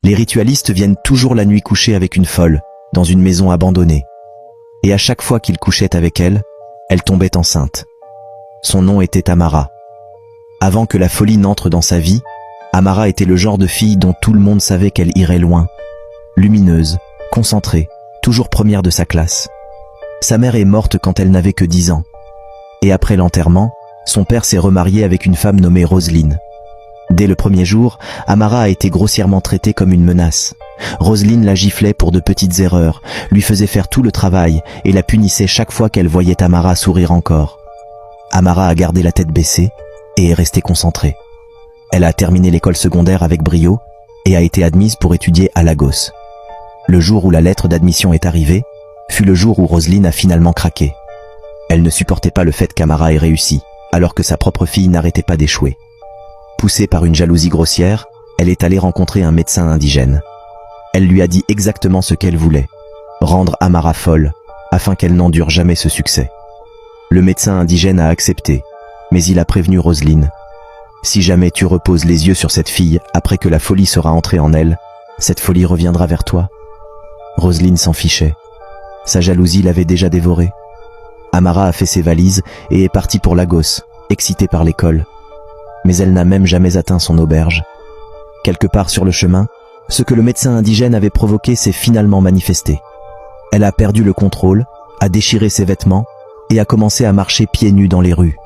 Les ritualistes viennent toujours la nuit coucher avec une folle, dans une maison abandonnée. Et à chaque fois qu'ils couchaient avec elle, elle tombait enceinte. Son nom était Tamara. Avant que la folie n'entre dans sa vie, Amara était le genre de fille dont tout le monde savait qu'elle irait loin. Lumineuse, concentrée, toujours première de sa classe. Sa mère est morte quand elle n'avait que 10 ans. Et après l'enterrement, son père s'est remarié avec une femme nommée Roselyne. Dès le premier jour, Amara a été grossièrement traitée comme une menace. Roselyne la giflait pour de petites erreurs, lui faisait faire tout le travail et la punissait chaque fois qu'elle voyait Amara sourire encore. Amara a gardé la tête baissée et est restée concentrée. Elle a terminé l'école secondaire avec brio et a été admise pour étudier à Lagos. Le jour où la lettre d'admission est arrivée, fut le jour où Roselyne a finalement craqué. Elle ne supportait pas le fait qu'Amara ait réussi, alors que sa propre fille n'arrêtait pas d'échouer. Poussée par une jalousie grossière, elle est allée rencontrer un médecin indigène. Elle lui a dit exactement ce qu'elle voulait, rendre Amara folle, afin qu'elle n'endure jamais ce succès. Le médecin indigène a accepté, mais il a prévenu Roselyne. Si jamais tu reposes les yeux sur cette fille après que la folie sera entrée en elle, cette folie reviendra vers toi. Roselyne s'en fichait. Sa jalousie l'avait déjà dévorée. Amara a fait ses valises et est partie pour Lagos, excitée par l'école. Mais elle n'a même jamais atteint son auberge. Quelque part sur le chemin, ce que le médecin indigène avait provoqué s'est finalement manifesté. Elle a perdu le contrôle, a déchiré ses vêtements et a commencé à marcher pieds nus dans les rues.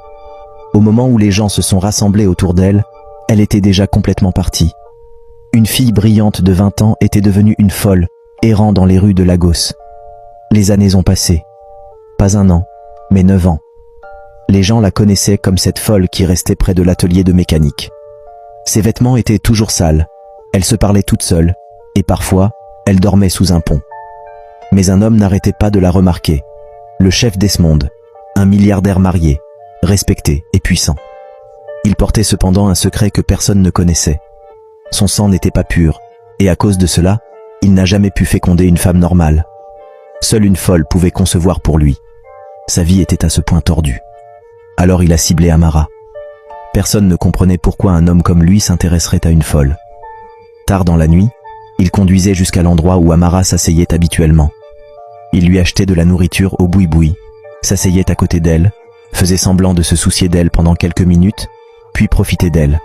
Au moment où les gens se sont rassemblés autour d'elle, elle était déjà complètement partie. Une fille brillante de 20 ans était devenue une folle, errant dans les rues de Lagos. Les années ont passé. Pas 1 an, mais 9 ans. Les gens la connaissaient comme cette folle qui restait près de l'atelier de mécanique. Ses vêtements étaient toujours sales, elle se parlait toute seule, et parfois, elle dormait sous un pont. Mais un homme n'arrêtait pas de la remarquer. Le chef Desmond, un milliardaire marié, respecté et puissant. Il portait cependant un secret que personne ne connaissait. Son sang n'était pas pur, et à cause de cela, il n'a jamais pu féconder une femme normale. Seule une folle pouvait concevoir pour lui. Sa vie était à ce point tordue. Alors il a ciblé Amara. Personne ne comprenait pourquoi un homme comme lui s'intéresserait à une folle. Tard dans la nuit, il conduisait jusqu'à l'endroit où Amara s'asseyait habituellement. Il lui achetait de la nourriture au boui-boui, s'asseyait à côté d'elle, faisait semblant de se soucier d'elle pendant quelques minutes, puis profitait d'elle.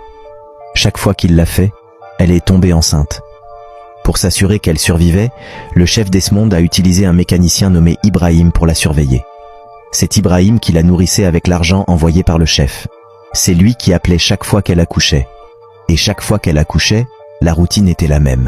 Chaque fois qu'il l'a fait, elle est tombée enceinte. Pour s'assurer qu'elle survivait, le chef Desmond a utilisé un mécanicien nommé Ibrahim pour la surveiller. C'est Ibrahim qui la nourrissait avec l'argent envoyé par le chef. C'est lui qui appelait chaque fois qu'elle accouchait. Et chaque fois qu'elle accouchait, la routine était la même.